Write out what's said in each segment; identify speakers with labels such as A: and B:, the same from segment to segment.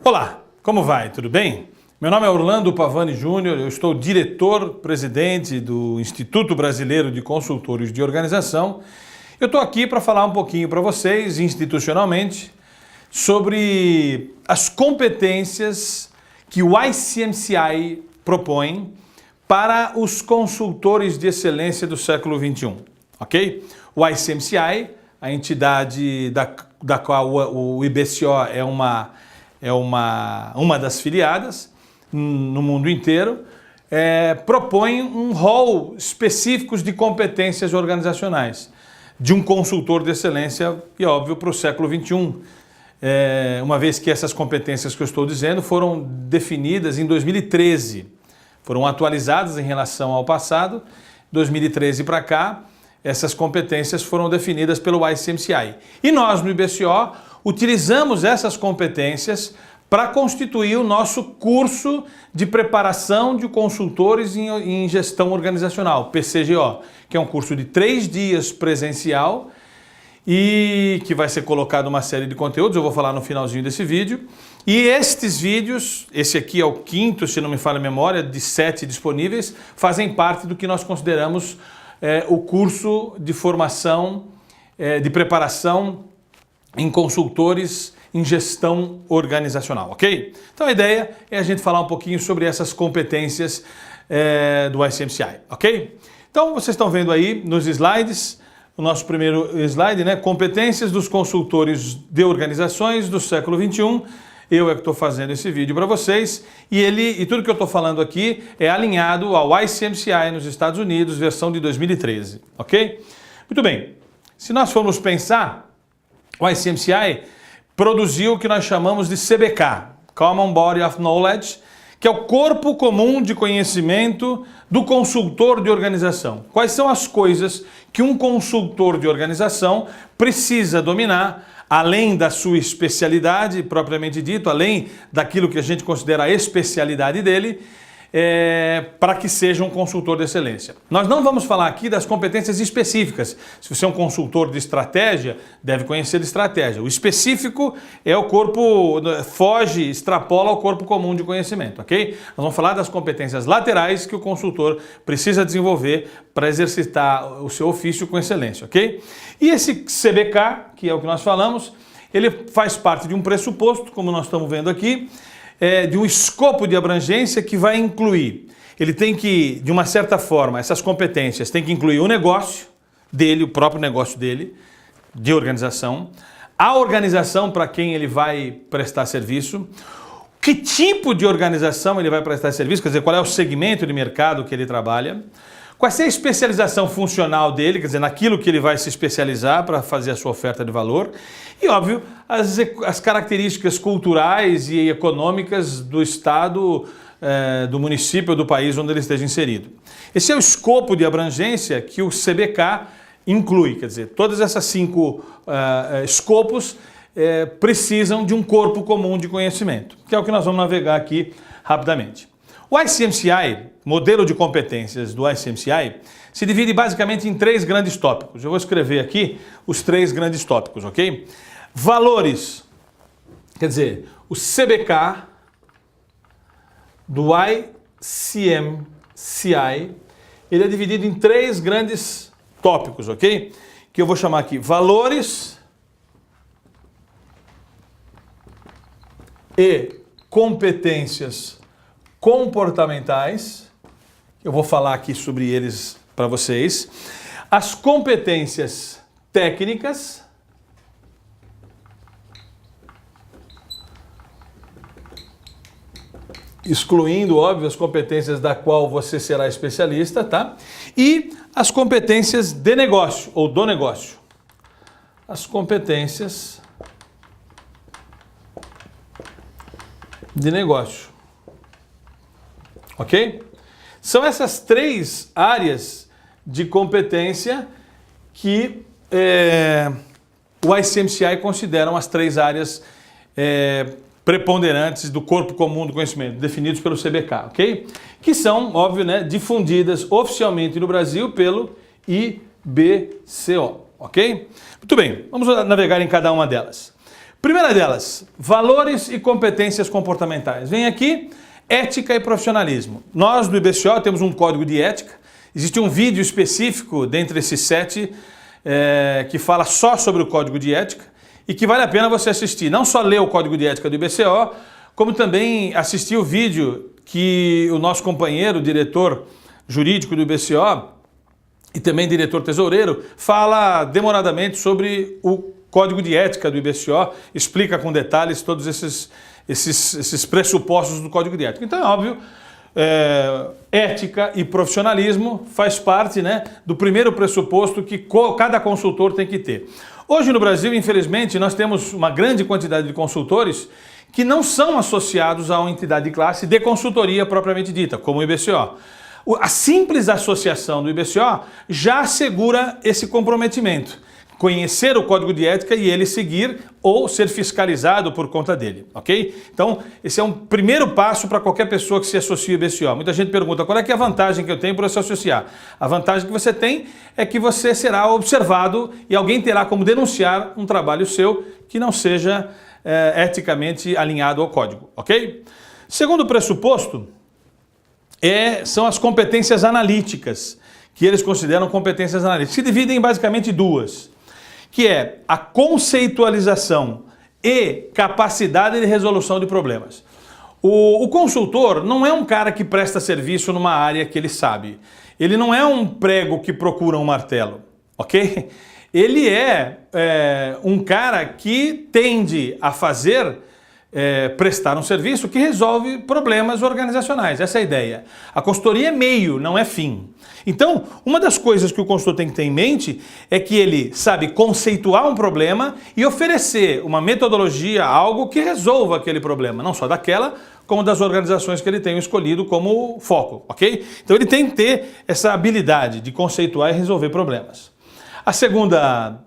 A: Olá, como vai? Tudo bem? Meu nome é Orlando Pavani Júnior, eu estou diretor-presidente do Instituto Brasileiro de Consultores de Organização. Eu estou aqui para falar um pouquinho para vocês, institucionalmente, sobre as competências que o ICMCI propõe para os consultores de excelência do século XXI, ok? O ICMCI, a entidade da qual o IBCO é uma das filiadas no mundo inteiro, propõe um rol específico de competências organizacionais de um consultor de excelência e, óbvio, para o século XXI. Uma vez que essas competências que eu estou dizendo foram definidas em 2013, foram atualizadas em relação ao passado, 2013 para cá, essas competências foram definidas pelo ICMCI. E nós, no IBCO, utilizamos essas competências para constituir o nosso curso de preparação de consultores em gestão organizacional, PCGO, que é um curso de 3 dias presencial e que vai ser colocado uma série de conteúdos, eu vou falar no finalzinho desse vídeo. E estes vídeos, esse aqui é o 5º, se não me falha a memória, de 7 disponíveis, fazem parte do que nós consideramos o curso de formação, de preparação em consultores em gestão organizacional, ok? Então a ideia é a gente falar um pouquinho sobre essas competências do ICMCI, ok? Então vocês estão vendo aí nos slides, o nosso primeiro slide, né? Competências dos consultores de organizações do século XXI. Eu que estou fazendo esse vídeo para vocês e tudo que eu estou falando aqui é alinhado ao ICMCI nos Estados Unidos, versão de 2013, ok? Muito bem, se nós formos pensar, o ICMCI produziu o que nós chamamos de CBK, Common Body of Knowledge, que é o corpo comum de conhecimento do consultor de organização. Quais são as coisas que um consultor de organização precisa dominar, além da sua especialidade, propriamente dito, além daquilo que a gente considera a especialidade dele, para que seja um consultor de excelência. Nós não vamos falar aqui das competências específicas. Se você é um consultor de estratégia, deve conhecer de estratégia. O específico é o corpo, extrapola ao corpo comum de conhecimento, ok? Nós vamos falar das competências laterais que o consultor precisa desenvolver para exercitar o seu ofício com excelência, ok? E esse CBK, que é o que nós falamos, ele faz parte de um pressuposto, como nós estamos vendo aqui, de um escopo de abrangência que vai incluir, ele tem que, de uma certa forma, essas competências tem que incluir o negócio dele, o próprio negócio dele, de organização, a organização para quem ele vai prestar serviço, que tipo de organização ele vai prestar serviço, quer dizer, qual é o segmento de mercado que ele trabalha, qual é a especialização funcional dele, quer dizer, naquilo que ele vai se especializar para fazer a sua oferta de valor e, óbvio, as características culturais e econômicas do estado, do município ou do país onde ele esteja inserido. Esse é o escopo de abrangência que o CBK inclui, quer dizer, todas essas 5 escopos precisam de um corpo comum de conhecimento, que é o que nós vamos navegar aqui rapidamente. O ICMCI, modelo de competências do ICMCI, se divide basicamente em 3 grandes tópicos. Eu vou escrever aqui os 3 grandes tópicos, ok? Valores, quer dizer, o CBK do ICMCI, ele é dividido em 3 grandes tópicos, ok? Que eu vou chamar aqui valores e competências comportamentais, eu vou falar aqui sobre eles para vocês, as competências técnicas, excluindo, óbvio, as competências da qual você será especialista, tá? E as competências de negócio, ou do negócio. As competências de negócio. Ok? São essas 3 áreas de competência que o ICMCI consideram as 3 áreas preponderantes do corpo comum do conhecimento, definidos pelo CBK, ok? Que são, óbvio, né, difundidas oficialmente no Brasil pelo IBCO, ok? Muito bem, vamos navegar em cada uma delas. Primeira delas, valores e competências comportamentais. Vem aqui, ética e profissionalismo. Nós do IBCO temos um código de ética, existe um vídeo específico dentre esses 7 que fala só sobre o código de ética e que vale a pena você assistir. Não só ler o código de ética do IBCO, como também assistir o vídeo que o nosso companheiro, diretor jurídico do IBCO e também diretor tesoureiro, fala demoradamente sobre o Código de Ética do IBCO, explica com detalhes todos esses pressupostos do Código de Ética. Então é óbvio, ética e profissionalismo faz parte, né, do primeiro pressuposto que cada consultor tem que ter. Hoje no Brasil, infelizmente, nós temos uma grande quantidade de consultores que não são associados a uma entidade de classe de consultoria propriamente dita, como o IBCO. A simples associação do IBCO já assegura esse comprometimento. Conhecer o código de ética e ele seguir ou ser fiscalizado por conta dele, ok? Então, esse é um primeiro passo para qualquer pessoa que se associe ao IBCO. Muita gente pergunta, qual é que é a vantagem que eu tenho por se associar? A vantagem que você tem é que você será observado e alguém terá como denunciar um trabalho seu que não seja eticamente alinhado ao código, ok? Segundo pressuposto, são as competências analíticas, que eles consideram competências analíticas. Se dividem em basicamente 2. Que é a conceitualização e capacidade de resolução de problemas. O consultor não é um cara que presta serviço numa área que ele sabe. Ele não é um prego que procura um martelo, ok? Ele é um cara que tende a prestar um serviço que resolve problemas organizacionais. Essa é a ideia. A consultoria é meio, não é fim. Então, uma das coisas que o consultor tem que ter em mente é que ele sabe conceituar um problema e oferecer uma metodologia, algo que resolva aquele problema, não só daquela, como das organizações que ele tem escolhido como foco, ok? Então ele tem que ter essa habilidade de conceituar e resolver problemas. A segunda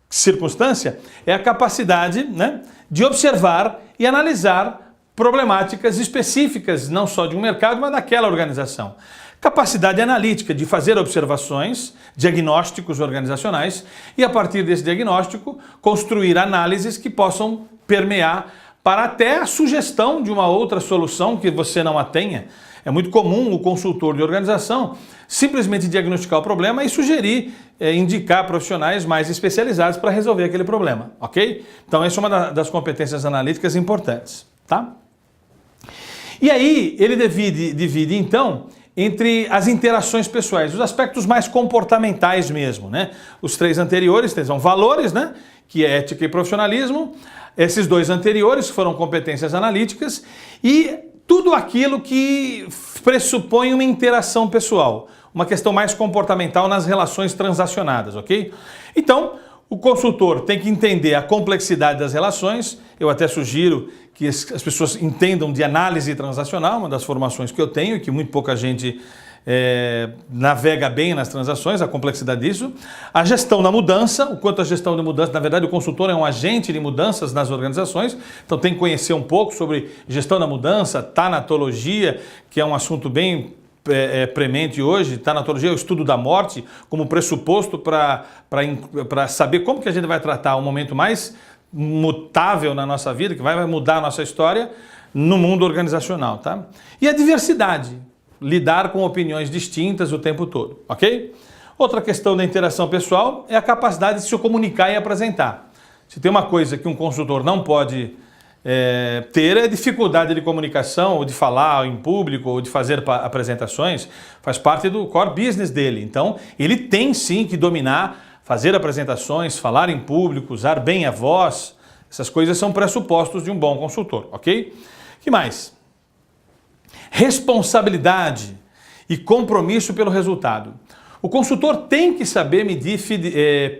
A: circunstância é a capacidade, né, de observar e analisar problemáticas específicas, não só de um mercado, mas daquela organização. Capacidade analítica de fazer observações, diagnósticos organizacionais e, a partir desse diagnóstico, construir análises que possam permear para até a sugestão de uma outra solução que você não a tenha. É muito comum o consultor de organização simplesmente diagnosticar o problema e sugerir, indicar profissionais mais especializados para resolver aquele problema, ok? Então essa é uma das competências analíticas importantes, tá? E aí ele divide então entre as interações pessoais, os aspectos mais comportamentais mesmo, né? Os 3 anteriores são valores, né? Que é ética e profissionalismo. Esses 2 anteriores foram competências analíticas e tudo aquilo que pressupõe uma interação pessoal, uma questão mais comportamental nas relações transacionadas, ok? Então, o consultor tem que entender a complexidade das relações. Eu até sugiro que as pessoas entendam de análise transacional, uma das formações que eu tenho e que muito pouca gente navega bem nas transações, a complexidade disso. A gestão da mudança, o quanto a gestão de mudança, na verdade o consultor é um agente de mudanças nas organizações, então tem que conhecer um pouco sobre gestão da mudança, tanatologia, que é um assunto bem premente hoje. Tanatologia é o estudo da morte como pressuposto para saber como que a gente vai tratar o momento mais mutável na nossa vida, que vai mudar a nossa história no mundo organizacional, tá? E a diversidade, lidar com opiniões distintas o tempo todo, ok? Outra questão da interação pessoal é a capacidade de se comunicar e apresentar. Se tem uma coisa que um consultor não pode ter é dificuldade de comunicação, ou de falar em público, ou de fazer apresentações, faz parte do core business dele. Então, ele tem sim que dominar, fazer apresentações, falar em público, usar bem a voz. Essas coisas são pressupostos de um bom consultor, ok? O que mais? Responsabilidade e compromisso pelo resultado. O consultor tem que saber medir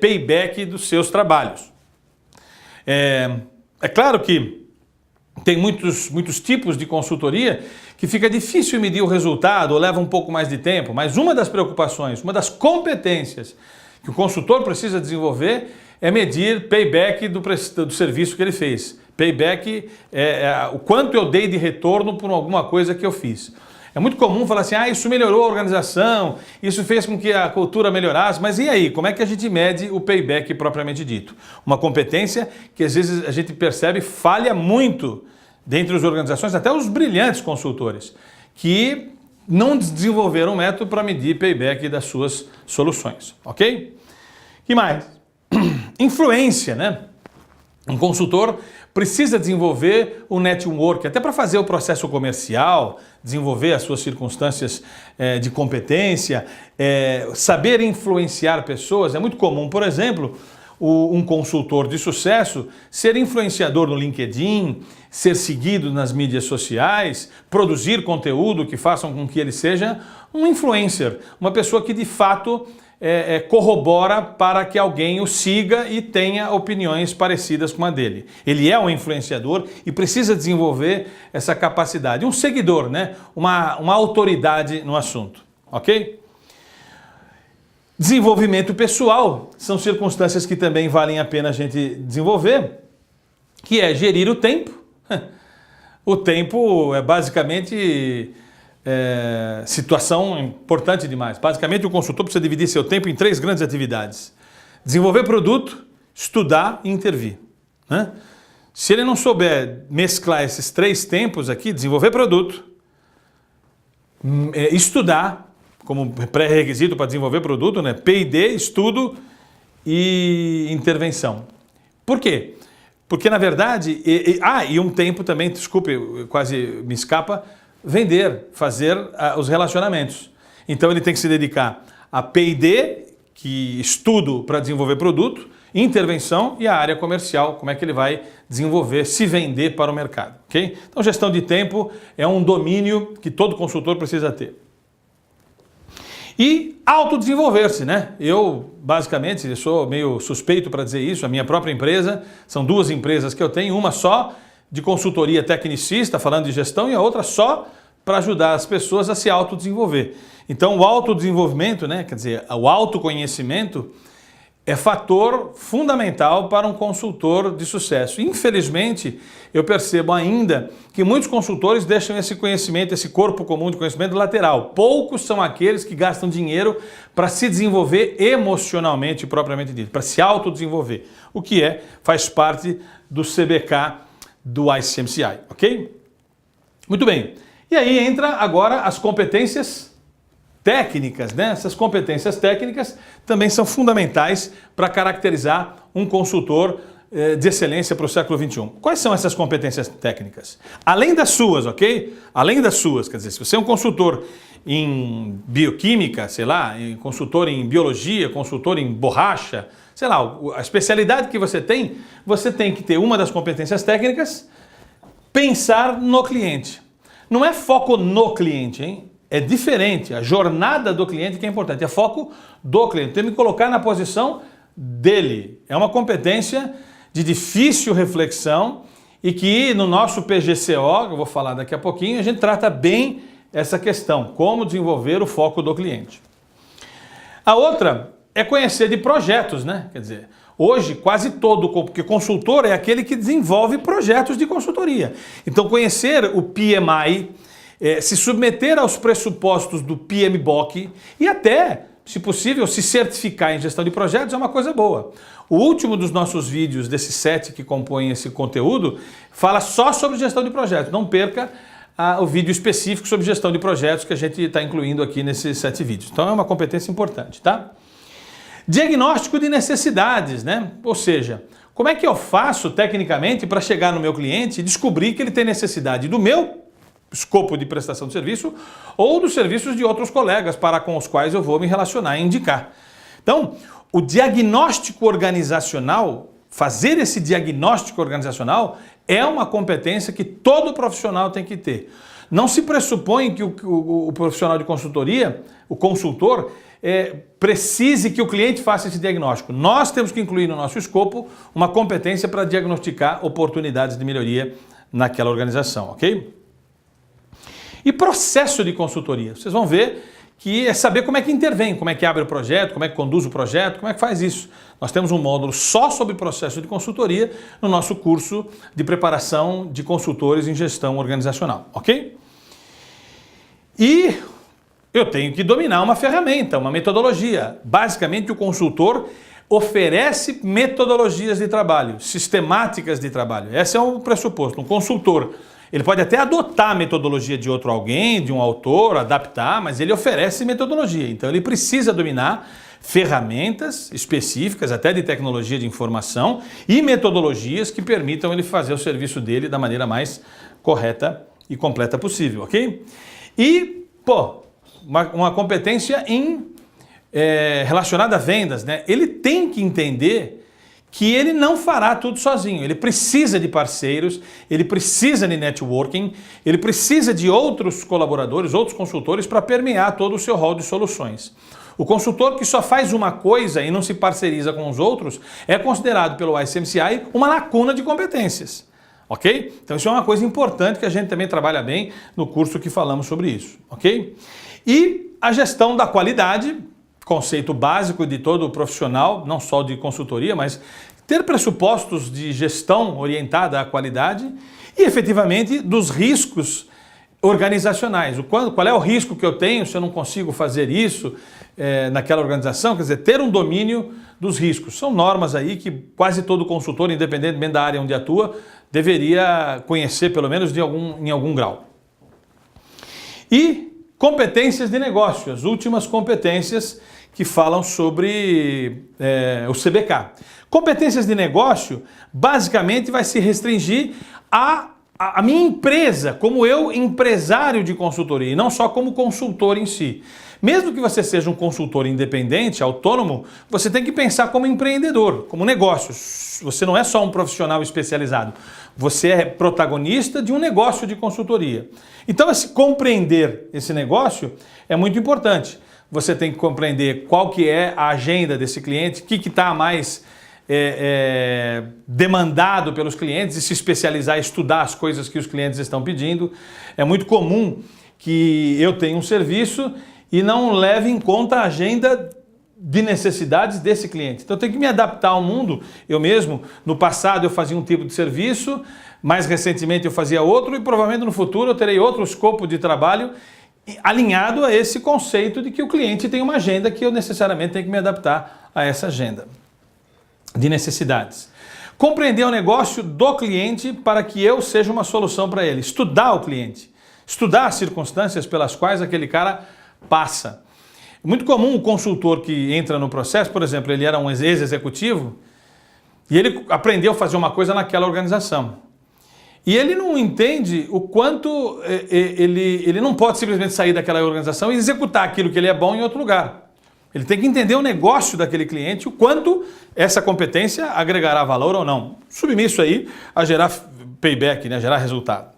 A: payback dos seus trabalhos. É claro que tem muitos tipos de consultoria que fica difícil medir o resultado ou leva um pouco mais de tempo, mas uma das preocupações, uma das competências que o consultor precisa desenvolver é medir payback do serviço que ele fez. Payback é o quanto eu dei de retorno por alguma coisa que eu fiz. É muito comum falar assim, isso melhorou a organização, isso fez com que a cultura melhorasse, mas e aí, como é que a gente mede o payback propriamente dito? Uma competência que às vezes a gente percebe falha muito dentro das organizações, até os brilhantes consultores, que não desenvolveram um método para medir payback das suas soluções, ok? Que mais? Influência, né? Um consultor precisa desenvolver o network, até para fazer o processo comercial, desenvolver as suas circunstâncias de competência, saber influenciar pessoas. É muito comum, por exemplo, um consultor de sucesso ser influenciador no LinkedIn, ser seguido nas mídias sociais, produzir conteúdo que façam com que ele seja um influencer, uma pessoa que de fato corrobora para que alguém o siga e tenha opiniões parecidas com a dele. Ele é um influenciador e precisa desenvolver essa capacidade. Um seguidor, né? Uma autoridade no assunto, ok? Desenvolvimento pessoal são circunstâncias que também valem a pena a gente desenvolver, que é gerir o tempo. O tempo é basicamente situação importante demais. Basicamente, o consultor precisa dividir seu tempo em 3 grandes atividades: desenvolver produto, estudar e intervir, né? Se ele não souber mesclar esses 3 tempos aqui, desenvolver produto, estudar, como pré-requisito para desenvolver produto, né? P&D, estudo e intervenção. Por quê? Porque, na verdade, e um tempo também, desculpe, quase me escapa, vender, fazer os relacionamentos. Então ele tem que se dedicar a P&D, que estudo para desenvolver produto, intervenção e a área comercial, como é que ele vai desenvolver, se vender para o mercado, ok? Então gestão de tempo é um domínio que todo consultor precisa ter. E autodesenvolver-se, né? Eu, basicamente, sou meio suspeito para dizer isso, a minha própria empresa, são 2 empresas que eu tenho, uma só de consultoria tecnicista, falando de gestão, e a outra só para ajudar as pessoas a se autodesenvolver. Então, o autodesenvolvimento, né? Quer dizer, o autoconhecimento é fator fundamental para um consultor de sucesso. Infelizmente, eu percebo ainda que muitos consultores deixam esse conhecimento, esse corpo comum de conhecimento lateral. Poucos são aqueles que gastam dinheiro para se desenvolver emocionalmente, propriamente dito, para se autodesenvolver, o que faz parte do CBK do ICMCI, ok? Muito bem. E aí entra agora as competências técnicas, né? Essas competências técnicas também são fundamentais para caracterizar um consultor de excelência para o século XXI. Quais são essas competências técnicas? Além das suas, ok? Além das suas, quer dizer, se você é um consultor em bioquímica, sei lá, consultor em biologia, consultor em borracha, sei lá, a especialidade que você tem que ter uma das competências técnicas, pensar no cliente. Não é foco no cliente, hein? É diferente, a jornada do cliente que é importante, é foco do cliente, tem que colocar na posição dele. É uma competência de difícil reflexão e que no nosso PGCO, que eu vou falar daqui a pouquinho, a gente trata bem essa questão, como desenvolver o foco do cliente. A outra é conhecer de projetos, né? Quer dizer, hoje quase todo, porque consultor é aquele que desenvolve projetos de consultoria. Então conhecer o PMI, se submeter aos pressupostos do PMBOK e até, se possível, se certificar em gestão de projetos é uma coisa boa. O último dos nossos vídeos, desses 7 que compõem esse conteúdo, fala só sobre gestão de projetos. Não perca o vídeo específico sobre gestão de projetos que a gente está incluindo aqui nesses 7 vídeos. Então é uma competência importante, tá? Diagnóstico de necessidades, né? Ou seja, como é que eu faço tecnicamente para chegar no meu cliente e descobrir que ele tem necessidade do meu escopo de prestação de serviço ou dos serviços de outros colegas para com os quais eu vou me relacionar e indicar. Então, o diagnóstico organizacional, fazer esse diagnóstico organizacional é uma competência que todo profissional tem que ter. Não se pressupõe que o profissional de consultoria, o consultor, precise que o cliente faça esse diagnóstico. Nós temos que incluir no nosso escopo uma competência para diagnosticar oportunidades de melhoria naquela organização, ok? E processo de consultoria. Vocês vão ver que é saber como é que intervém, como é que abre o projeto, como é que conduz o projeto, como é que faz isso. Nós temos um módulo só sobre processo de consultoria no nosso curso de preparação de consultores em gestão organizacional, ok? E eu tenho que dominar uma ferramenta, uma metodologia. Basicamente, o consultor oferece metodologias de trabalho, sistemáticas de trabalho. Esse é o pressuposto. Um consultor, ele pode até adotar a metodologia de outro alguém, de um autor, adaptar, mas ele oferece metodologia. Então, ele precisa dominar ferramentas específicas, até de tecnologia de informação, e metodologias que permitam ele fazer o serviço dele da maneira mais correta e completa possível, ok? E, uma competência relacionada a vendas, né? Ele tem que entender que ele não fará tudo sozinho, ele precisa de parceiros, ele precisa de networking, ele precisa de outros colaboradores, outros consultores para permear todo o seu rol de soluções. O consultor que só faz uma coisa e não se parceriza com os outros é considerado pelo ICMCI uma lacuna de competências, ok? Então isso é uma coisa importante que a gente também trabalha bem no curso que falamos sobre isso, ok? E a gestão da qualidade, conceito básico de todo profissional, não só de consultoria, mas ter pressupostos de gestão orientada à qualidade e efetivamente dos riscos organizacionais. Qual é o risco que eu tenho se eu não consigo fazer isso naquela organização? Quer dizer, ter um domínio dos riscos. São normas aí que quase todo consultor, independentemente da área onde atua, deveria conhecer pelo menos em algum grau. E competências de negócio, as últimas competências que falam sobre o CBK. Competências de negócio, basicamente, vai se restringir a minha empresa, como eu, empresário de consultoria, e não só como consultor em si. Mesmo que você seja um consultor independente, autônomo, você tem que pensar como empreendedor, como negócio. Você não é só um profissional especializado, você é protagonista de um negócio de consultoria. Então, compreender esse negócio é muito importante. Você tem que compreender qual que é a agenda desse cliente, o que está mais demandado pelos clientes e se especializar, estudar as coisas que os clientes estão pedindo. É muito comum que eu tenha um serviço e não leve em conta a agenda de necessidades desse cliente. Então eu tenho que me adaptar ao mundo. Eu mesmo, no passado eu fazia um tipo de serviço, mais recentemente eu fazia outro e provavelmente no futuro eu terei outro escopo de trabalho alinhado a esse conceito de que o cliente tem uma agenda que eu necessariamente tenho que me adaptar a essa agenda de necessidades. Compreender o negócio do cliente para que eu seja uma solução para ele. Estudar o cliente. Estudar as circunstâncias pelas quais aquele cara passa. É muito comum o consultor que entra no processo, por exemplo, ele era um ex-executivo e ele aprendeu a fazer uma coisa naquela organização. E ele não entende o quanto ele não pode simplesmente sair daquela organização e executar aquilo que ele é bom em outro lugar. Ele tem que entender o negócio daquele cliente, o quanto essa competência agregará valor ou não. Submisso aí a gerar payback, né? Gerar resultado.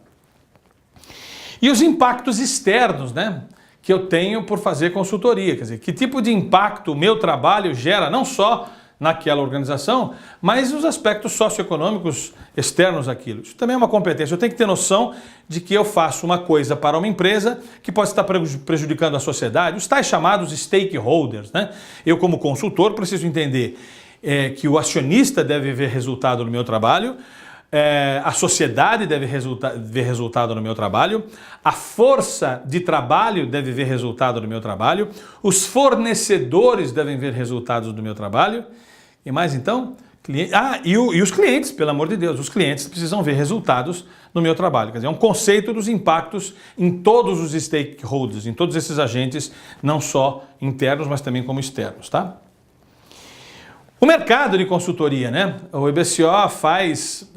A: E os impactos externos, né? Que eu tenho por fazer consultoria. Quer dizer, que tipo de impacto o meu trabalho gera, não só naquela organização, mas os aspectos socioeconômicos externos àquilo. Isso também é uma competência. Eu tenho que ter noção de que eu faço uma coisa para uma empresa que pode estar prejudicando a sociedade, os tais chamados stakeholders, né? Eu, como consultor, preciso entender que o acionista deve ver resultado no meu trabalho, a sociedade deve ver resultado no meu trabalho, a força de trabalho deve ver resultado no meu trabalho, os fornecedores devem ver resultados do meu trabalho, e mais então? E os clientes, pelo amor de Deus, os clientes precisam ver resultados no meu trabalho. Quer dizer, é um conceito dos impactos em todos os stakeholders, em todos esses agentes, não só internos, mas também como externos, tá? O mercado de consultoria, né? O EBCO faz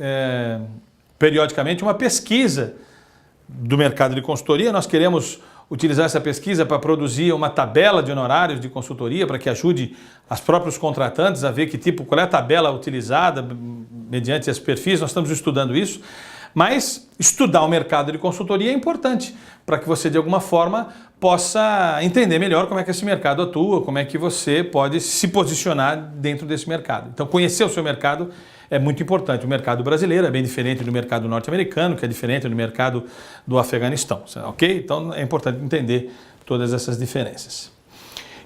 A: periodicamente uma pesquisa do mercado de consultoria. Nós queremos utilizar essa pesquisa para produzir uma tabela de honorários de consultoria para que ajude os próprios contratantes a ver qual é a tabela utilizada mediante esses perfis. Nós estamos estudando isso. Mas estudar o mercado de consultoria é importante para que você, de alguma forma, possa entender melhor como é que esse mercado atua, como é que você pode se posicionar dentro desse mercado. Então, conhecer o seu mercado é muito importante. O mercado brasileiro é bem diferente do mercado norte-americano, que é diferente do mercado do Afeganistão, ok? Então, é importante entender todas essas diferenças.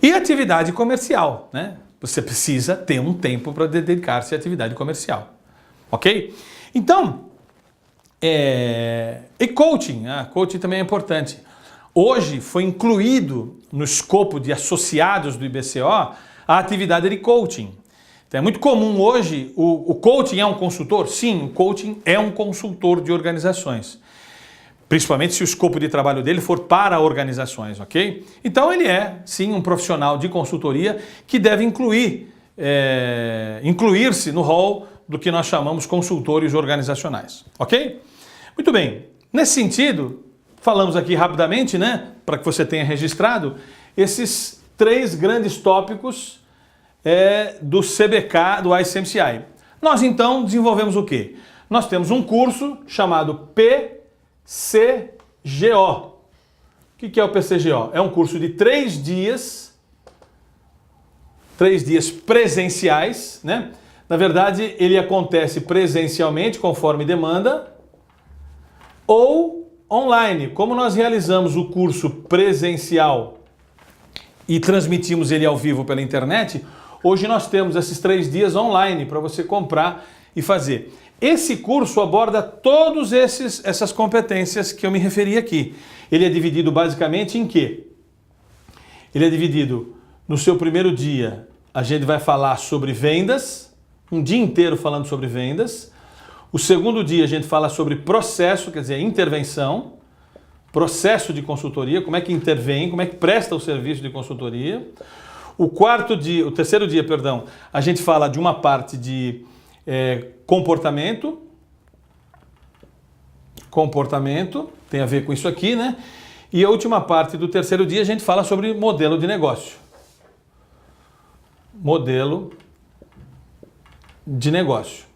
A: E atividade comercial, né? Você precisa ter um tempo para dedicar-se à atividade comercial, ok? Então, e coaching, coaching também é importante. Hoje foi incluído no escopo de associados do IBCO a atividade de coaching. Então é muito comum hoje, o coaching é um consultor? Sim, o coaching é um consultor de organizações. Principalmente se o escopo de trabalho dele for para organizações, ok? Então ele é, sim, um profissional de consultoria que deve incluir-se no rol do que nós chamamos consultores organizacionais, ok? Muito bem, nesse sentido, falamos aqui rapidamente, né, para que você tenha registrado, esses 3 grandes tópicos do CBK, do ICMCI. Nós então desenvolvemos o quê? Nós temos um curso chamado PCGO. O que é o PCGO? É um curso de 3 dias, 3 dias presenciais, né? Na verdade, ele acontece presencialmente, conforme demanda, ou online. Como nós realizamos o curso presencial e transmitimos ele ao vivo pela internet, hoje nós temos esses 3 dias online para você comprar e fazer. Esse curso aborda todas essas competências que eu me referi aqui. Ele é dividido basicamente em quê? Ele é dividido no seu primeiro dia, a gente vai falar sobre vendas, um dia inteiro falando sobre vendas. O segundo dia a gente fala sobre processo, quer dizer, intervenção, processo de consultoria, como é que intervém, como é que presta o serviço de consultoria. O terceiro dia, a gente fala de uma parte de comportamento, tem a ver com isso aqui, né? E a última parte do terceiro dia a gente fala sobre modelo de negócio. Modelo de negócio.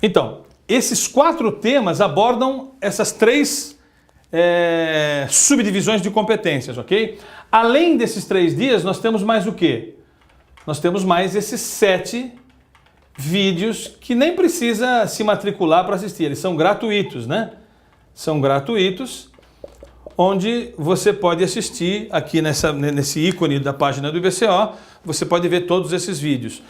A: Então, esses 4 temas abordam essas 3 subdivisões de competências, ok? Além desses 3 dias, nós temos mais o quê? Nós temos mais esses 7 vídeos que nem precisa se matricular para assistir, eles são gratuitos, né? São gratuitos, onde você pode assistir aqui nesse ícone da página do IBCO, você pode ver todos esses vídeos,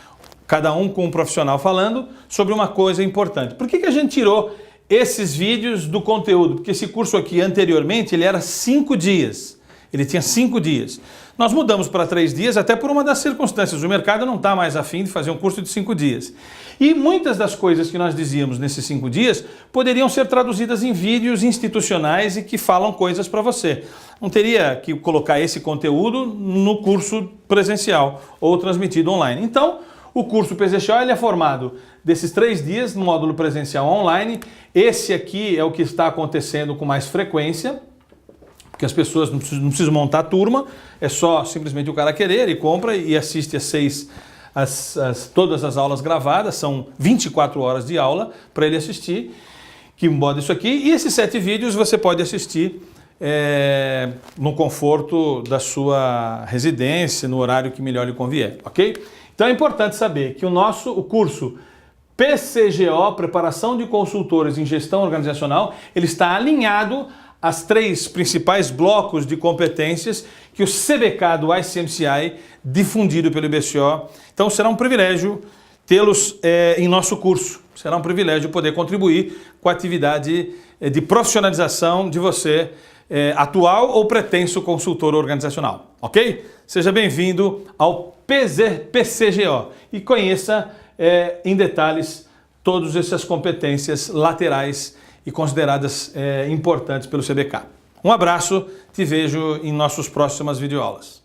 A: cada um com um profissional falando sobre uma coisa importante. Por que a gente tirou esses vídeos do conteúdo? Porque esse curso aqui anteriormente ele era 5 dias, ele tinha 5 dias. Nós mudamos para 3 dias até por uma das circunstâncias. O mercado não está mais afim de fazer um curso de 5 dias. E muitas das coisas que nós dizíamos nesses 5 dias poderiam ser traduzidas em vídeos institucionais e que falam coisas para você. Não teria que colocar esse conteúdo no curso presencial ou transmitido online. Então, o curso PCGO ele é formado desses 3 dias no módulo presencial online. Esse aqui é o que está acontecendo com mais frequência, porque as pessoas não precisam montar turma, é só simplesmente o cara querer, ele compra e assiste todas as aulas gravadas, são 24 horas de aula para ele assistir, que moda isso aqui. E esses 7 vídeos você pode assistir no conforto da sua residência, no horário que melhor lhe convier, ok? Então é importante saber que o curso PCGO, Preparação de Consultores em Gestão Organizacional, ele está alinhado às 3 principais blocos de competências que o CBK do ICMCI, difundido pelo IBCO. Então será um privilégio tê-los em nosso curso. Será um privilégio poder contribuir com a atividade de profissionalização de você, atual ou pretenso consultor organizacional, ok? Seja bem-vindo ao PCGO e conheça em detalhes todas essas competências laterais e consideradas importantes pelo CBK. Um abraço, te vejo em nossas próximas videoaulas.